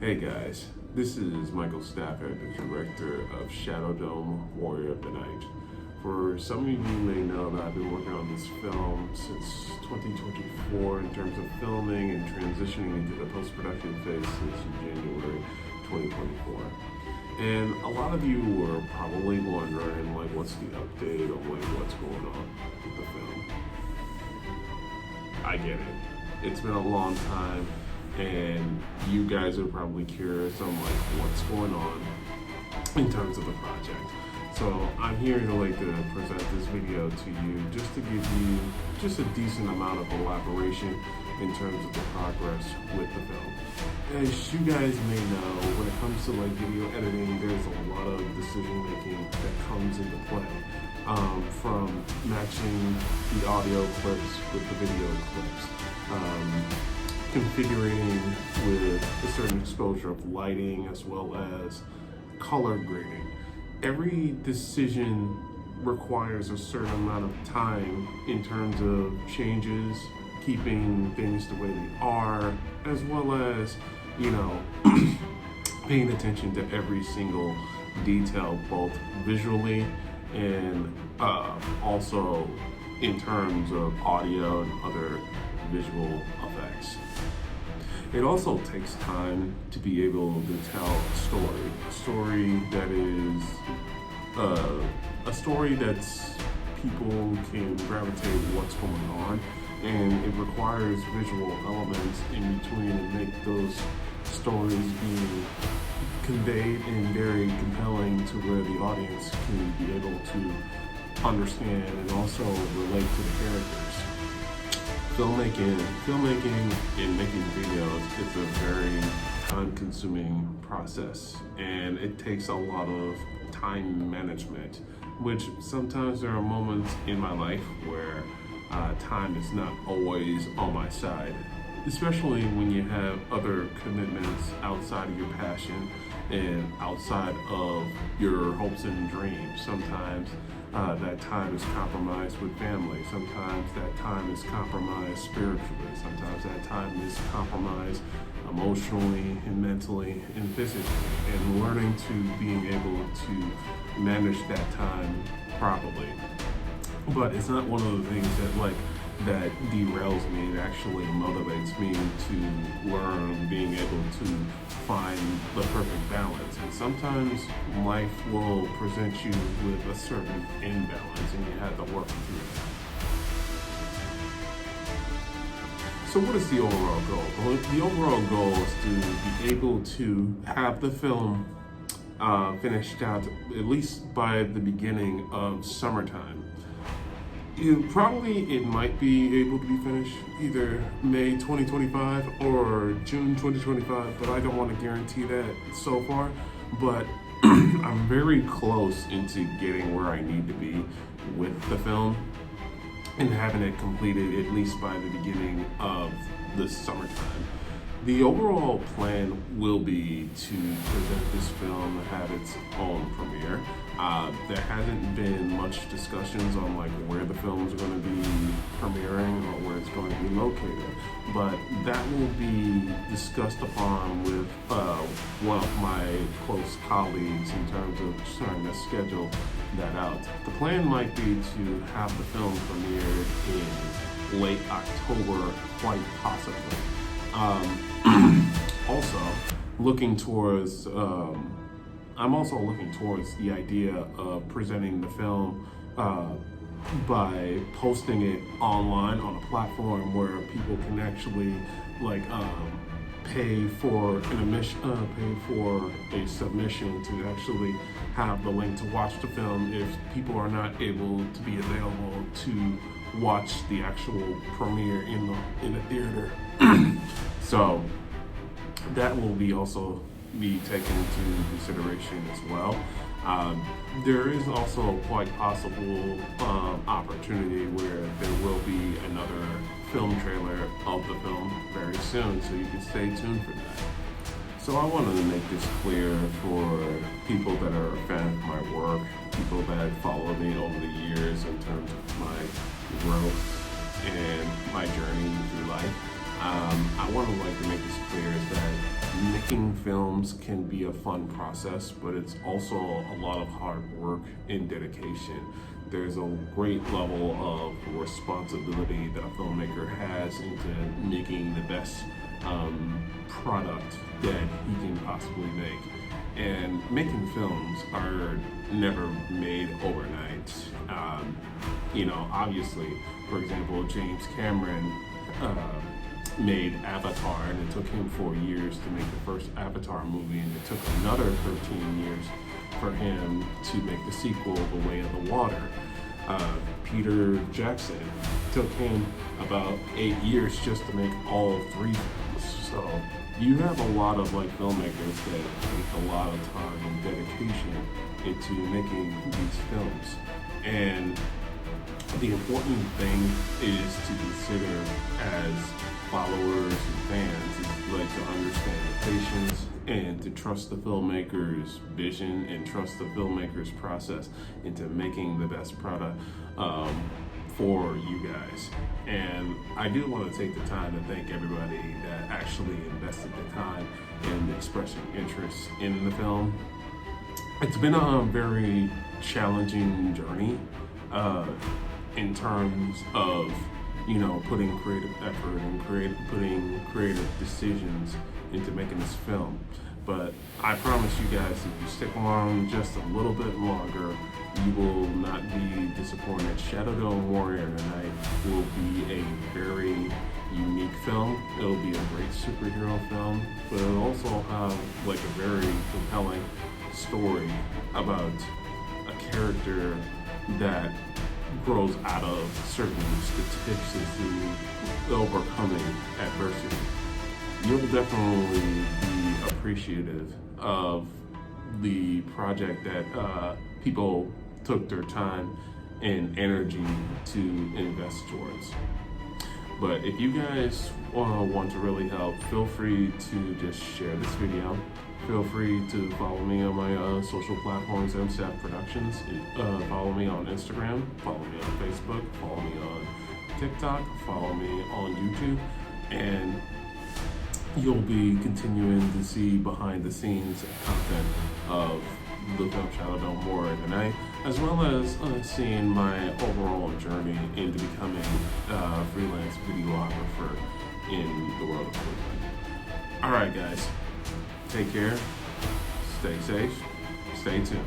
Hey guys, this is Michael Stafford, the director of Shadowdome, Warrior of the Night. For some of you may know that I've been working on this film since 2024 in terms of filming and transitioning into the post-production phase since January 2024. And a lot of you were probably wondering, like, what's the update on what's going on with the film? I get it. It's been a long time, and you guys are probably curious on what's going on in terms of the project. So I'm here to present this video to you just to give you just a decent amount of elaboration in terms of the progress with the film. As you guys may know, when it comes to video editing, there's a lot of decision making that comes into play. From matching the audio clips with the video clips, configuring with a certain exposure of lighting as well as color grading. Every decision requires a certain amount of time in terms of changes, keeping things the way they are, as well as, paying attention to every single detail, both visually and also in terms of audio and other visual effects. It also takes time to be able to tell a story that is a story that's people can gravitate what's going on, and it requires visual elements in between and make those stories be conveyed and very compelling to where the audience can be able to understand and also relate to the characters. Filmmaking and making videos is a very time-consuming process, and it takes a lot of time management, which sometimes there are moments in my life where time is not always on my side, especially when you have other commitments outside of your passion and outside of your hopes and dreams. Sometimes that time is compromised with family. Sometimes that time is compromised spiritually. Sometimes that time is compromised emotionally and mentally and physically. And learning to being able to manage that time properly. But it's not one of the things that derails me. It actually motivates me to learn being able to find the perfect balance. And sometimes life will present you with a certain imbalance and you have to work through it. So what is the overall goal? Well, the overall goal is to be able to have the film finished out at least by the beginning of summertime. It might be able to be finished either May 2025 or June 2025, but I don't want to guarantee that so far. But I'm very close into getting where I need to be with the film and having it completed at least by the beginning of the summertime. The overall plan will be to present this film and have its own premiere. There hasn't been much discussions on where the films are going to be premiering or where it's going to be located, but that will be discussed upon with one of my close colleagues in terms of trying to schedule that out. The plan might be to have the film premiered in late October, quite possibly. I'm also looking towards the idea of presenting the film by posting it online on a platform where people can actually pay for a submission to actually have the link to watch the film if people are not able to be available to watch the actual premiere in the theater. So that will also be taken into consideration as well. There is also quite possible opportunity where there will be another film trailer of the film very soon, so you can stay tuned for that. So I wanted to make this clear for people that are a fan of my work, people that follow me over the years in terms of my growth and my journey through life. I want to like to make this clear is that making films can be a fun process, but it's also a lot of hard work and dedication. There's a great level of responsibility that a filmmaker has into making the best product that he can possibly make. And making films are never made overnight. Obviously, for example, James Cameron made Avatar, and it took him 4 years to make the first Avatar movie, and it took another 13 years for him to make the sequel, The Way of the Water. Peter Jackson took him about 8 years just to make all 3 films. So you have a lot of filmmakers that take a lot of time and dedication into making these films. And the important thing is to consider as followers and fans is to understand the patience and to trust the filmmaker's vision and trust the filmmaker's process into making the best product for you guys. And I do want to take the time to thank everybody that actually invested the time in expressing interest in the film. It's been a very challenging journey in terms of putting creative effort and putting creative decisions into making this film. But I promise you guys, if you stick along just a little bit longer, you will not be disappointed. Shadowdome Warrior Tonight will be a very unique film. It'll be a great superhero film, but it'll also have a very compelling story about a character that grows out of certain statistics and overcoming adversity. You'll definitely be appreciative of the project that people took their time and energy to invest towards. But if you guys want to really help, feel free to just share this video. Feel free to follow me on my social platforms, MSAP Productions. Follow me on Instagram, follow me on Facebook, follow me on TikTok, follow me on YouTube, and you'll be continuing to see behind the scenes content of the film Shadowdome Warrior Tonight, as well as seeing my overall journey into becoming a freelance videographer in the world of Hollywood. Alright guys, take care, stay safe, stay tuned.